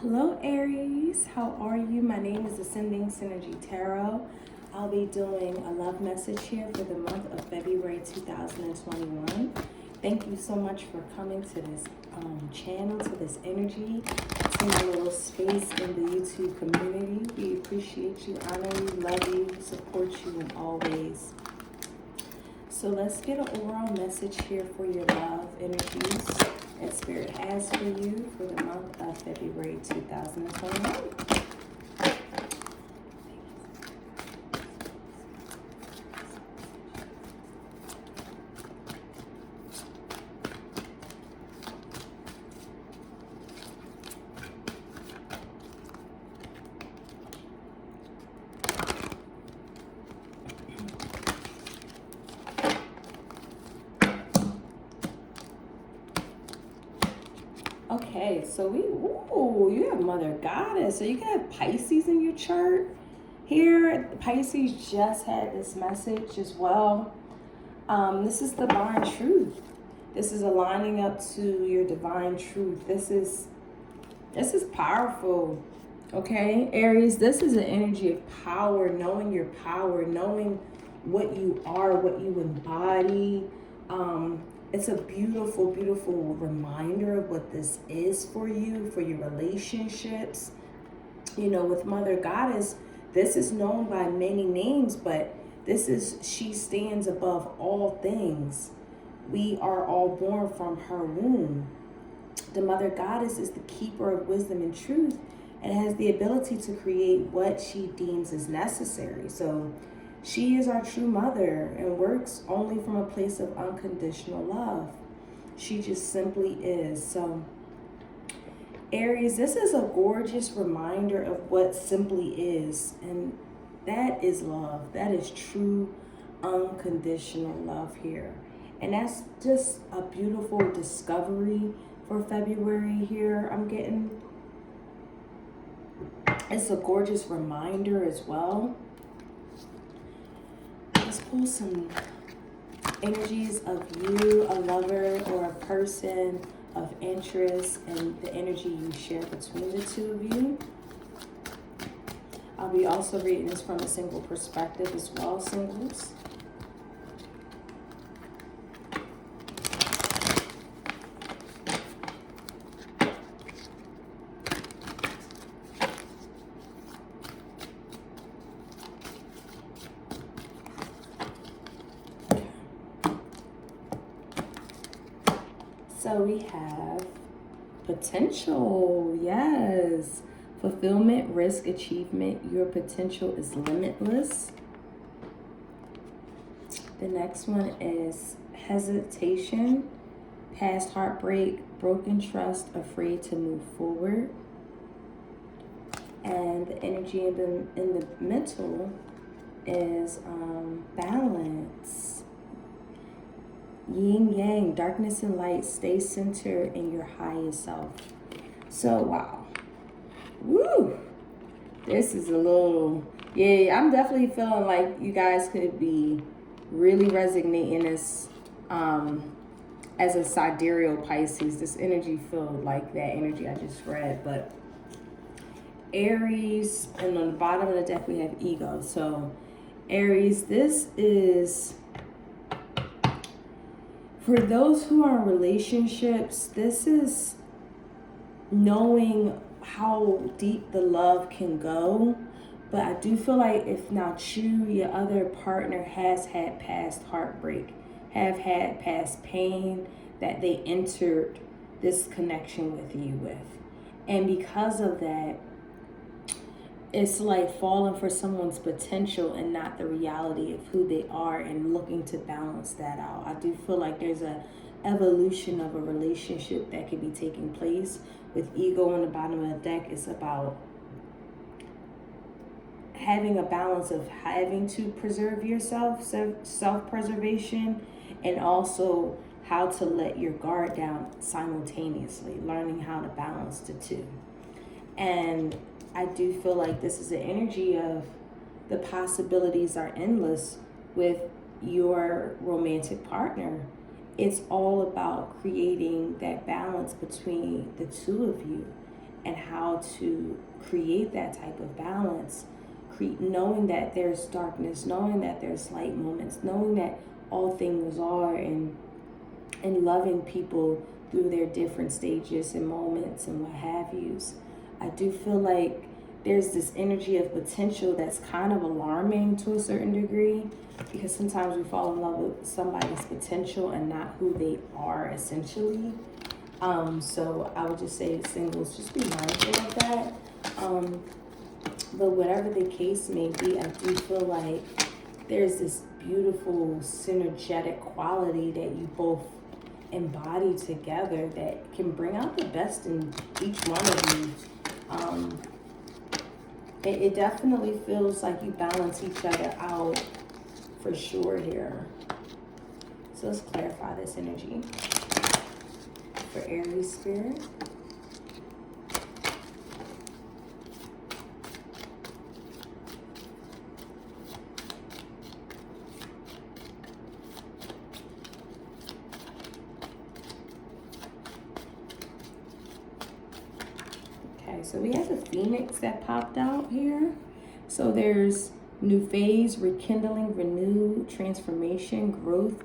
Hello Aries, how are you? My name is Ascending Synergy Tarot. I'll be doing a love message here for the month of February 2021. Thank you so much for coming to this channel, to this energy, to my little space in the YouTube community. We appreciate you, honor you, love you, support you in all ways. So let's get an overall message here for your love energies that Spirit has for you for the month of February 2021. Okay, so you have Mother Goddess. So you can have Pisces in your chart. Here, Pisces just had this message as well. This is divine truth. This is aligning up to your divine truth. This is powerful. Okay, Aries, this is an energy of power, knowing your power, knowing what you are, what you embody. It's a beautiful, beautiful reminder of what this is for you, for your relationships. You know, with Mother Goddess, this is known by many names, but she stands above all things. We are all born from her womb. The Mother Goddess is the keeper of wisdom and truth and has the ability to create what she deems is necessary. So she is our true mother and works only from a place of unconditional love. She just simply is. So Aries, this is a gorgeous reminder of what simply is. And that is love. That is true unconditional love here. And that's just a beautiful discovery for February here. I'm getting, it's a gorgeous reminder as well. Let's pull some energies of you, a lover or a person of interest, and the energy you share between the two of you. I'll be also reading this from a single perspective as well, singles. So we have potential, yes. Fulfillment, risk, achievement. Your potential is limitless. The next one is hesitation, past heartbreak, broken trust, afraid to move forward. And the energy in the middle is balance. Yin yang, darkness and light, stay centered in your highest self. So wow, woo, this is a little, yeah, I'm definitely feeling like you guys could be really resonating this as a sidereal Pisces. This energy feel like that energy I just read. But Aries, and on the bottom of the deck we have ego. So Aries, this is for those who are in relationships. This is knowing how deep the love can go. But I do feel like if not you, your other partner has had past heartbreak, have had past pain that they entered this connection with you with. And because of that, it's like falling for someone's potential and not the reality of who they are, and looking to balance that out. I do feel like there's a evolution of a relationship that could be taking place. With ego on the bottom of the deck, it's about having a balance of having to preserve yourself, self-preservation, and also how to let your guard down simultaneously, learning how to balance the two. And I do feel like this is an energy of the possibilities are endless with your romantic partner. It's all about creating that balance between the two of you and how to create that type of balance, knowing that there's darkness, knowing that there's light moments, knowing that all things are, and loving people through their different stages and moments and what have yous. I do feel like there's this energy of potential that's kind of alarming to a certain degree, because sometimes we fall in love with somebody's potential and not who they are essentially. So I would just say, singles, just be mindful of that. But whatever the case may be, I do feel like there's this beautiful synergetic quality that you both embody together that can bring out the best in each one of you. It definitely feels like you balance each other out for sure here. So let's clarify this energy for Aries spirit. So we have the Phoenix that popped out here. So there's new phase, rekindling, renew, transformation, growth,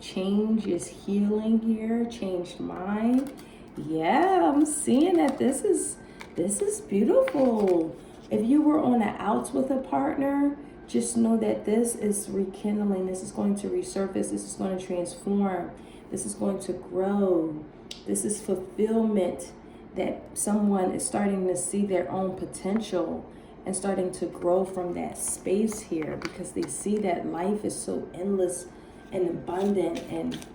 change is healing here, changed mind. Yeah, I'm seeing that this is beautiful. If you were on the outs with a partner, just know that this is rekindling. This is going to resurface. This is going to transform. This is going to grow. This is fulfillment, that someone is starting to see their own potential and starting to grow from that space here, because they see that life is so endless and abundant and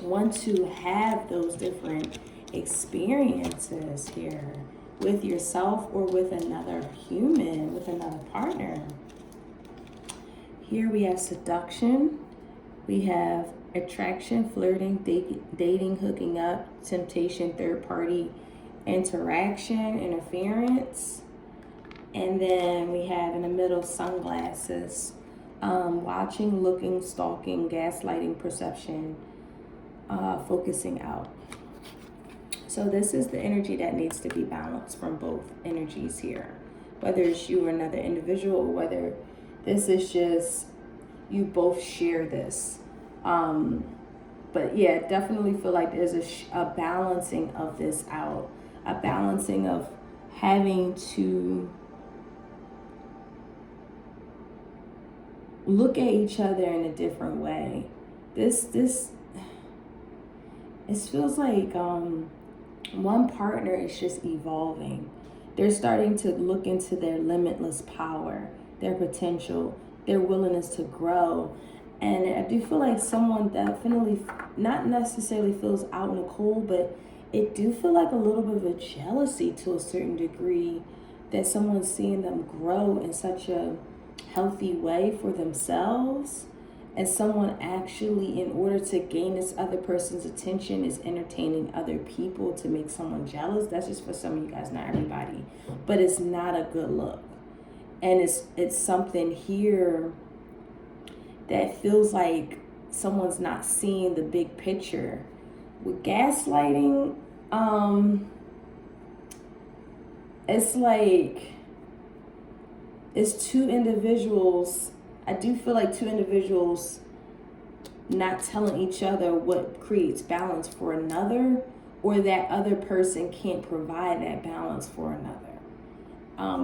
want to have those different experiences here with yourself or with another human, with another partner. Here we have seduction, we have attraction, flirting, dating, hooking up, temptation, third party interaction, interference. And then we have in the middle sunglasses, watching, looking, stalking, gaslighting, perception, focusing out. So this is the energy that needs to be balanced from both energies here, whether it's you or another individual, or whether this is just you both share this. But yeah, definitely feel like there's a balancing of this out, a balancing of having to look at each other in a different way. It feels like one partner is just evolving. They're starting to look into their limitless power, their potential, their willingness to grow. And I do feel like someone definitely, not necessarily feels out in the cold, but it do feel like a little bit of a jealousy to a certain degree, that someone's seeing them grow in such a healthy way for themselves, and someone actually, in order to gain this other person's attention, is entertaining other people to make someone jealous. That's just for some of you guys, not everybody, but it's not a good look. And it's something here that feels like someone's not seeing the big picture. With gaslighting, it's like it's two individuals. I do feel like two individuals not telling each other what creates balance for another, or that other person can't provide that balance for another.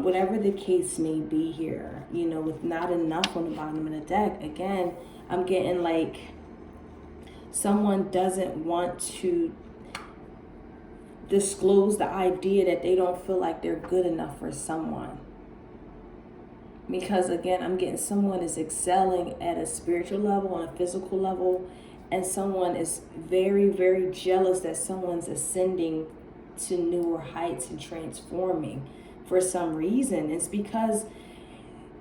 Whatever the case may be here, with not enough on the bottom of the deck. Again, I'm getting like someone doesn't want to disclose the idea that they don't feel like they're good enough for someone. Because again, I'm getting someone is excelling at a spiritual level, on a physical level, and someone is very, very jealous that someone's ascending to newer heights and transforming for some reason. It's because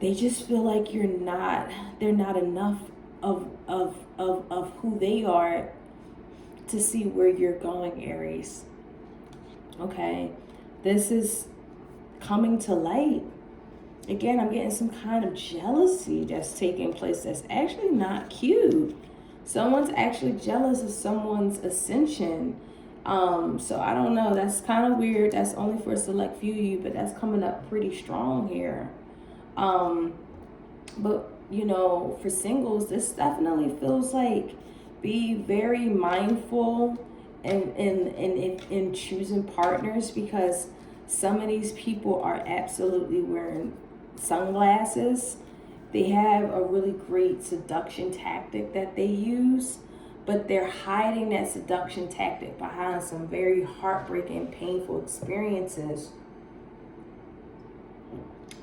they just feel like they're not enough of who they are to see where you're going, Aries. Okay, this is coming to light. Again, I'm getting some kind of jealousy that's taking place that's actually not cute. Someone's actually jealous of someone's ascension. So I don't know. That's kind of weird. That's only for a select few of you, but that's coming up pretty strong here. But you know, for singles, this definitely feels like be very mindful in choosing partners, because some of these people are absolutely wearing sunglasses. They have a really great seduction tactic that they use, but they're hiding that seduction tactic behind some very heartbreaking, painful experiences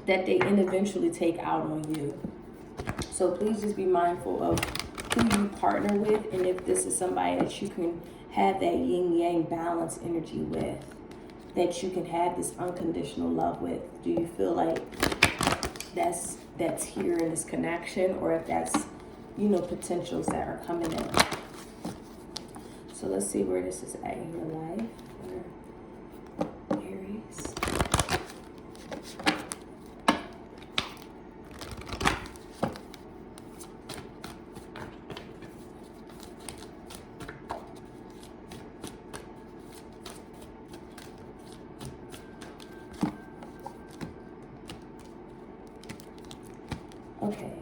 that they eventually take out on you. So please just be mindful of who you partner with, and if this is somebody that you can have that yin yang balance energy with, that you can have this unconditional love with. Do you feel like that's here in this connection, or if that's, you know, potentials that are coming in? So let's see where this is at in your life for Aries. Okay,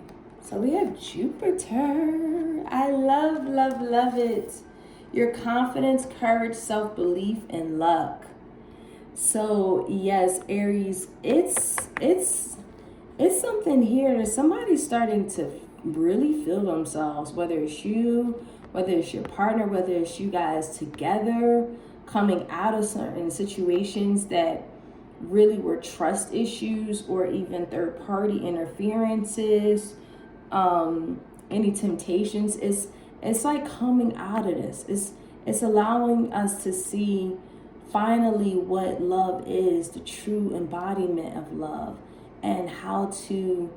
so we have Jupiter. I love it. Your confidence, courage, self-belief, and luck. So yes, Aries, it's something here that somebody's starting to really feel themselves, whether it's you, whether it's your partner, whether it's you guys together, coming out of certain situations that really were trust issues or even third party interferences, any temptations. It's like coming out of this. It's allowing us to see finally what love is, the true embodiment of love, and how to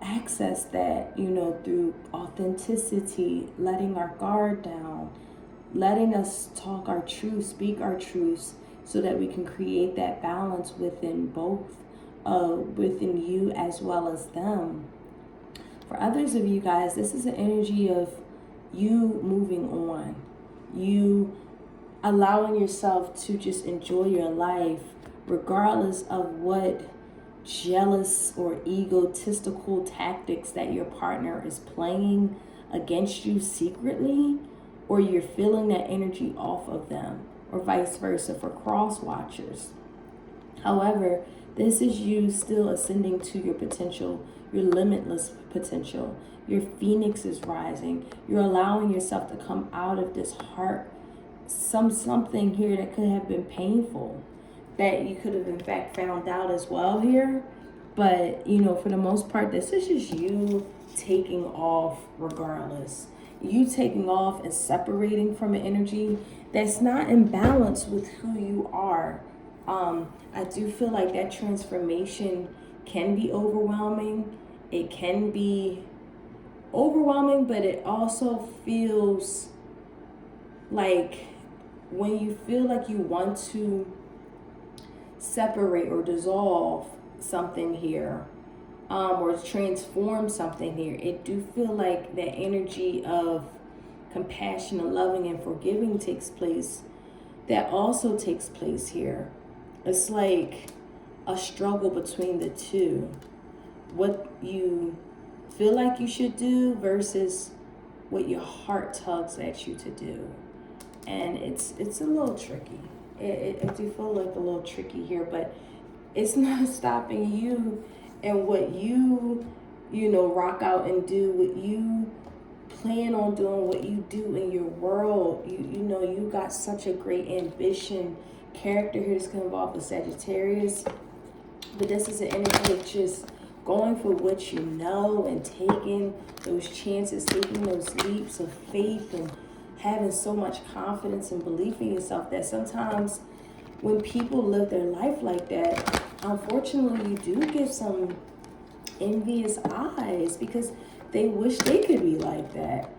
access that, you know, through authenticity, letting our guard down, letting us talk our truth, speak our truths, so that we can create that balance within both, within you as well as them. For others of you guys, this is an energy of you moving on, you allowing yourself to just enjoy your life, regardless of what jealous or egotistical tactics that your partner is playing against you secretly, or you're feeling that energy off of them, or vice versa for cross watchers. However, this is you still ascending to your potential, your limitless potential. Your phoenix is rising. You're allowing yourself to come out of this heart, something here that could have been painful, that you could have in fact found out as well here. But, you know, for the most part, this is just you taking off regardless. You taking off and separating from an energy that's not in balance with who you are. I do feel like that transformation can be overwhelming. It can be overwhelming, but it also feels like when you feel like you want to separate or dissolve something here, or transform something here, it do feel like that energy of compassion and loving and forgiving takes place. That also takes place here. It's like a struggle between the two. What you feel like you should do versus what your heart tugs at you to do. And it's a little tricky. I do feel like a little tricky here, but it's not stopping you and what you know, rock out and do, what you plan on doing, what you do in your world. You know, you got such a great ambition. Character here is going to involve the Sagittarius, but this is an energy of just going for what you know and taking those chances, taking those leaps of faith, and having so much confidence and belief in yourself that sometimes when people live their life like that, unfortunately, you do get some envious eyes because they wish they could be like that,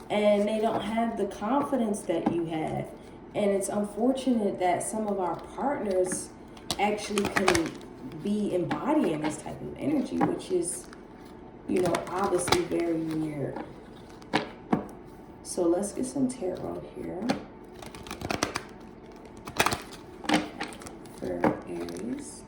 and they don't have the confidence that you have. And it's unfortunate that some of our partners actually can be embodying this type of energy, which is, you know, obviously very weird. So let's get some tarot here. for Aries.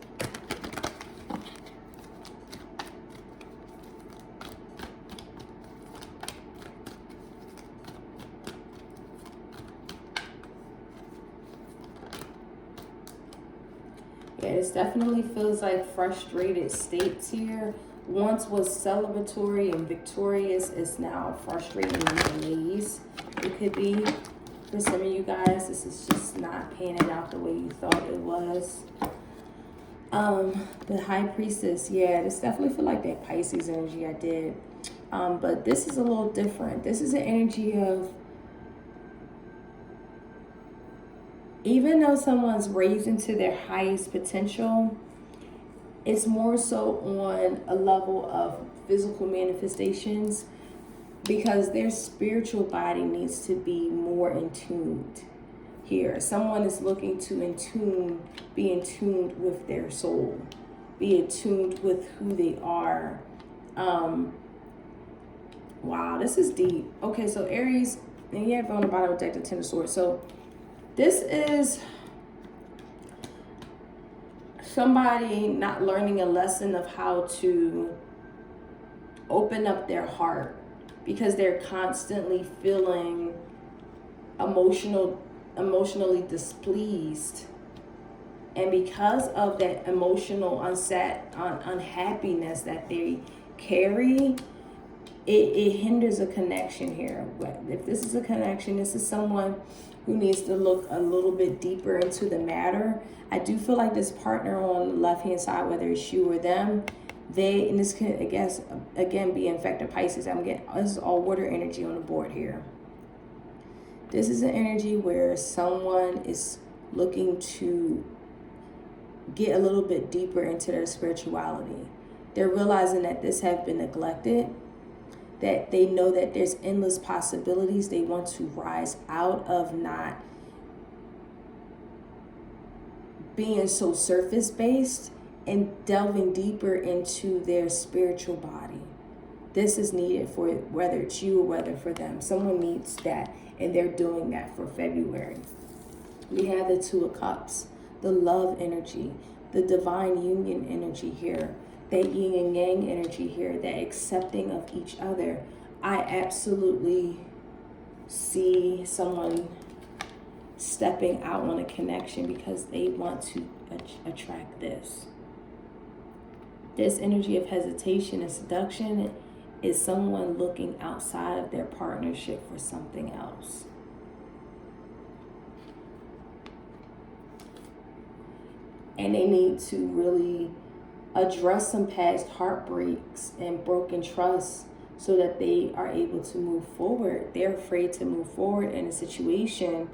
Yeah, this definitely feels like frustrated states here. Once was celebratory and victorious, it's now frustrating and malaise. It could be for some of you guys, this is just not panning out the way you thought it was. The High Priestess, yeah, this definitely feel like that Pisces energy I did. But this is a little different. This is an energy of, even though someone's raising to their highest potential, it's more so on a level of physical manifestations, because their spiritual body needs to be more in tuned here. Someone is looking to be in tune with their soul, be in tune with who they are. Wow, this is deep. Okay, so Aries, and you have on the bottom of the deck the Ten of Swords. So this is somebody not learning a lesson of how to open up their heart, because they're constantly feeling emotionally displeased, and because of that emotional unhappiness that they carry, it hinders a connection here. If this is a connection, this is someone who needs to look a little bit deeper into the matter. I do feel like this partner on the left hand side, whether it's you or them, and this can, I guess, again, be infected Pisces. This is all water energy on the board here. This is an energy where someone is looking to get a little bit deeper into their spirituality. They're realizing that this has been neglected, that they know that there's endless possibilities. They want to rise out of not being so surface-based and delving deeper into their spiritual body. This is needed for whether it's you or whether for them. Someone needs that, and they're doing that for February. We have the Two of Cups, the love energy, the divine union energy here, that yin and yang energy here, that accepting of each other. I absolutely see someone stepping out on a connection because they want to attract this. This energy of hesitation and seduction is someone looking outside of their partnership for something else. And they need to really address some past heartbreaks and broken trust so that they are able to move forward. They're afraid to move forward in a situation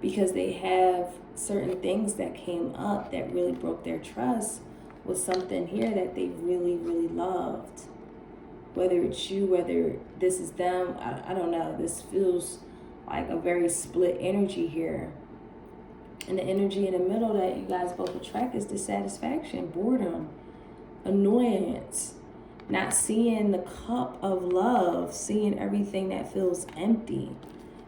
because they have certain things that came up that really broke their trust with something here that they really, really loved. Whether it's you, whether this is them, I don't know. This feels like a very split energy here. And the energy in the middle that you guys both attract is dissatisfaction, boredom, annoyance, not seeing the cup of love, seeing everything that feels empty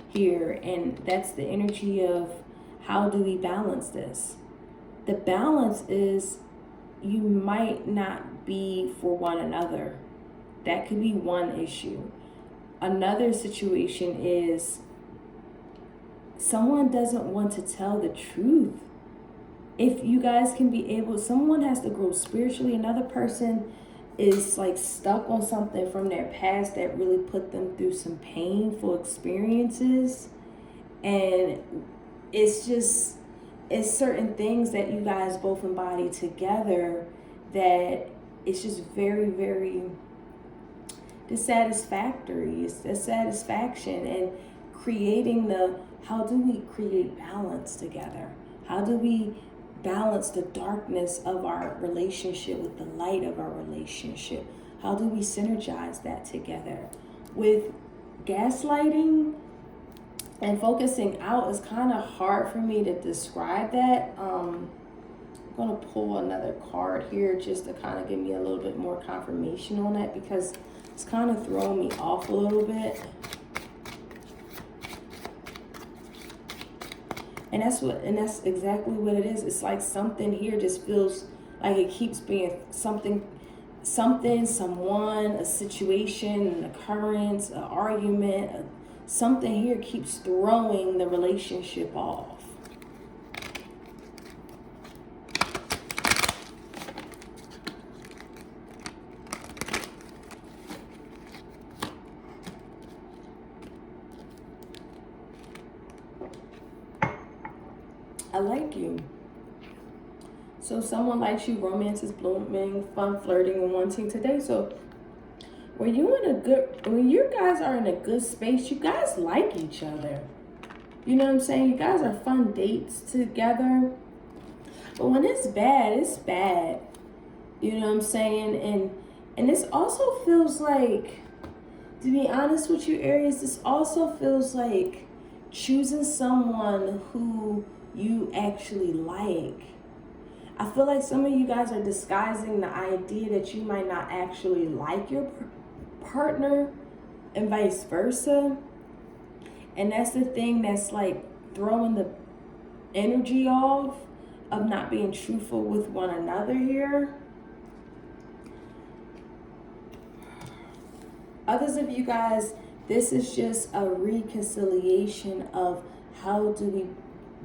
here. And that's the energy of, how do we balance this? The balance is, you might not be for one another. That could be one issue. Another situation is, someone doesn't want to tell the truth. If you guys can be able, someone has to grow spiritually. Another person is like stuck on something from their past that really put them through some painful experiences. And it's certain things that you guys both embody together that it's just very, very dissatisfactory. It's dissatisfaction, and creating how do we create balance together? How do we balance the darkness of our relationship with the light of our relationship? How do we synergize that together? With gaslighting and focusing out, is kind of hard for me to describe that. I'm going to pull another card here just to kind of give me a little bit more confirmation on that, because it's kind of throwing me off a little bit. And that's exactly what it is. It's like something here just feels like it keeps being something, someone, a situation, an occurrence, an argument, something here keeps throwing the relationship off. I like you. So someone likes you, romance is blooming, fun flirting and wanting to date. So when you guys are in a good space, you guys like each other. You know what I'm saying? You guys are fun dates together. But when it's bad, it's bad. You know what I'm saying? And this also feels like, to be honest with you, Aries, this also feels like choosing someone who you actually like. I feel like some of you guys are disguising the idea that you might not actually like your partner and vice versa. And that's the thing that's like throwing the energy off of not being truthful with one another here. Others of you guys, this is just a reconciliation of how do we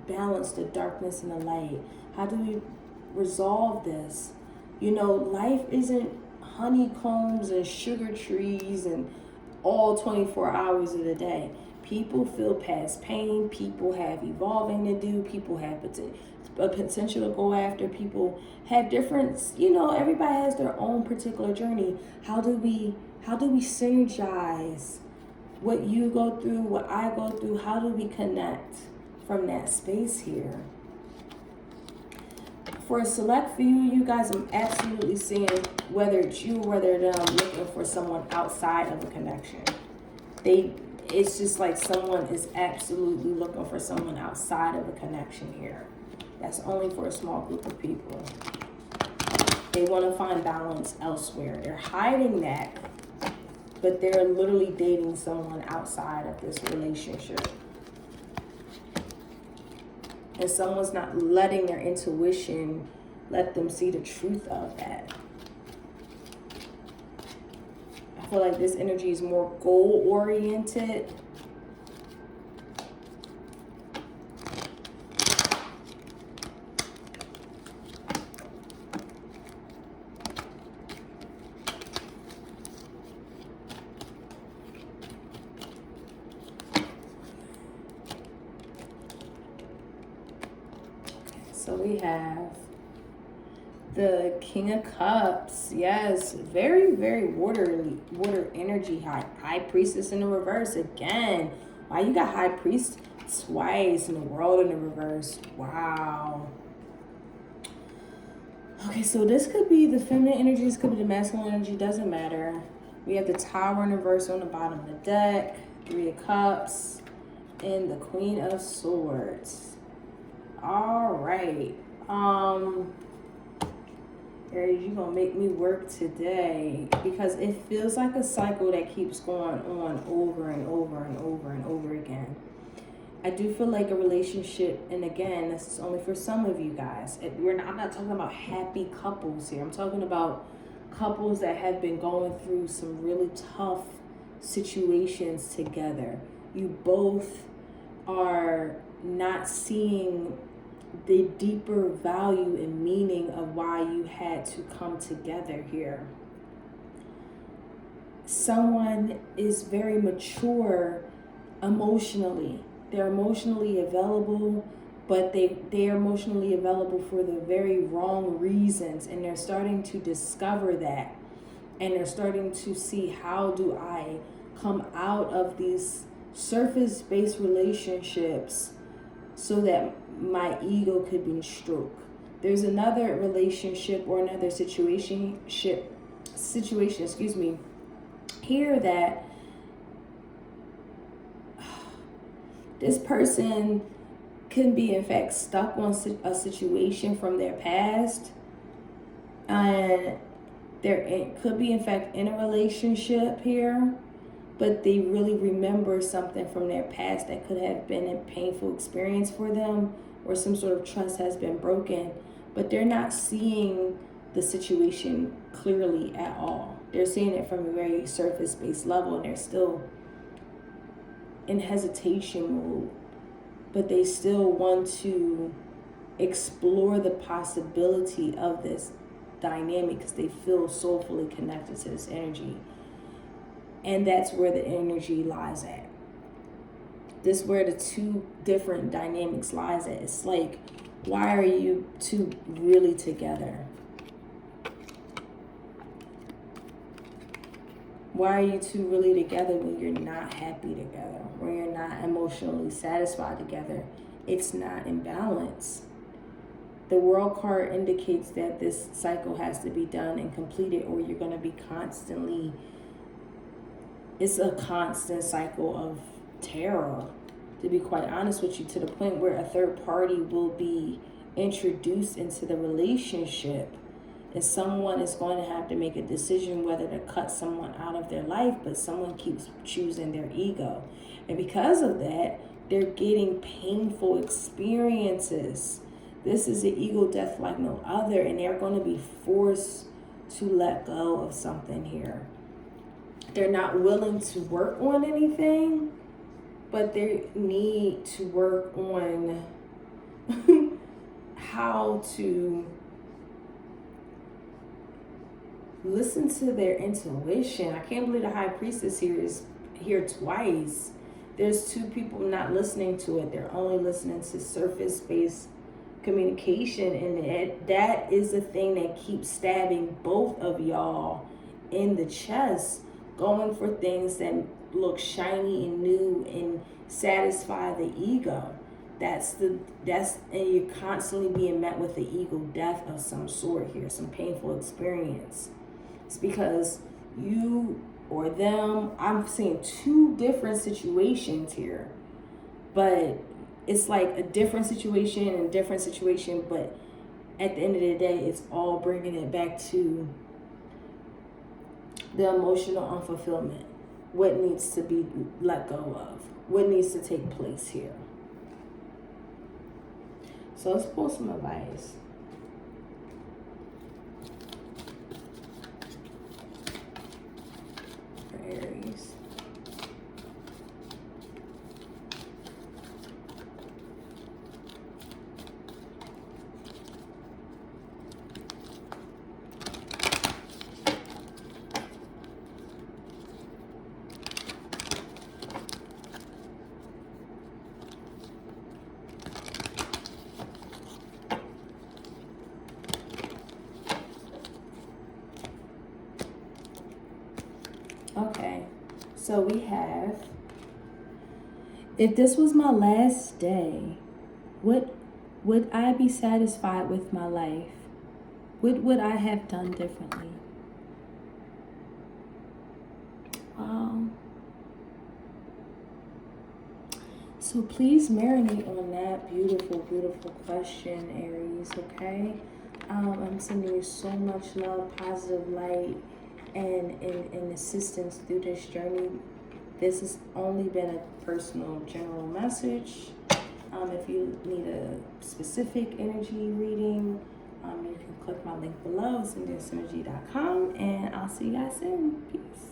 balance the darkness and the light? How do we resolve this? You know, life isn't honeycombs and sugar trees and all 24 hours of the day. People feel past pain. People have evolving to do. People have a potential to go after. People have different, everybody has their own particular journey. How do we synergize what you go through, what I go through? How do we connect from that space here? For a select few, you guys, I'm absolutely seeing whether it's you or whether them looking for someone outside of a connection. It's just like someone is absolutely looking for someone outside of a connection here. That's only for a small group of people. They want to find balance elsewhere. They're hiding that, but they're literally dating someone outside of this relationship. And someone's not letting their intuition let them see the truth of that. I feel like this energy is more goal-oriented. So we have the King of Cups. Yes, very, very water energy. High Priestess in the reverse again. Wow, you got High Priest twice in the World in the reverse. Wow. Okay, so this could be the feminine energy. This could be the masculine energy. Doesn't matter. We have the Tower in reverse on the bottom of the deck. Three of Cups. And the Queen of Swords. All right. Aries, you're going to make me work today because it feels like a cycle that keeps going on over and over and over and over again. I do feel like a relationship, and again, this is only for some of you guys. I'm not talking about happy couples here. I'm talking about couples that have been going through some really tough situations together. You both are not seeing the deeper value and meaning of why you had to come together here. Someone is very mature emotionally. They're emotionally available, but they're emotionally available for the very wrong reasons, and they're starting to discover that, and they're starting to see, how do I come out of these surface-based relationships so that my ego could be stroked. There's another relationship or another situation, here that this person can be in fact stuck on a situation from their past, and could be in fact in a relationship here, but they really remember something from their past that could have been a painful experience for them, or some sort of trust has been broken, but they're not seeing the situation clearly at all. They're seeing it from a very surface-based level, and they're still in hesitation mode, but they still want to explore the possibility of this dynamic because they feel soulfully connected to this energy. And that's where the energy lies at. This is where the two different dynamics lies at. It's like, why are you two really together? Why are you two really together when you're not happy together? When you're not emotionally satisfied together? It's not in balance. The World card indicates that this cycle has to be done and completed, or you're going to be constantly, it's a constant cycle of terror, to be quite honest with you, to the point where a third party will be introduced into the relationship, and someone is going to have to make a decision whether to cut someone out of their life, but someone keeps choosing their ego. And because of that, they're getting painful experiences. This is an ego death like no other, and they're going to be forced to let go of something here. They're not willing to work on anything, but they need to work on how to listen to their intuition. I can't believe the High Priestess here is here twice. There's two people not listening to it. They're only listening to surface-based communication, and that is the thing that keeps stabbing both of y'all in the chest, going for things that look shiny and new and satisfy the ego. And you're constantly being met with the ego death of some sort here, some painful experience. It's because you or them, I'm seeing two different situations here, but it's like a different situation and a different situation, but at the end of the day, it's all bringing it back to the emotional unfulfillment. What needs to be let go of? What needs to take place here? So let's pull some advice. For Aries. Okay, so we have, if this was my last day, would I be satisfied with my life? What would I have done differently? So please marinate on that beautiful, beautiful question, Aries, okay? I'm sending you so much love, positive light, and assistance through this journey. This has only been a personal general message. If you need a specific energy reading, you can click my link below, synderesynergy.com, and I'll see you guys soon. Peace.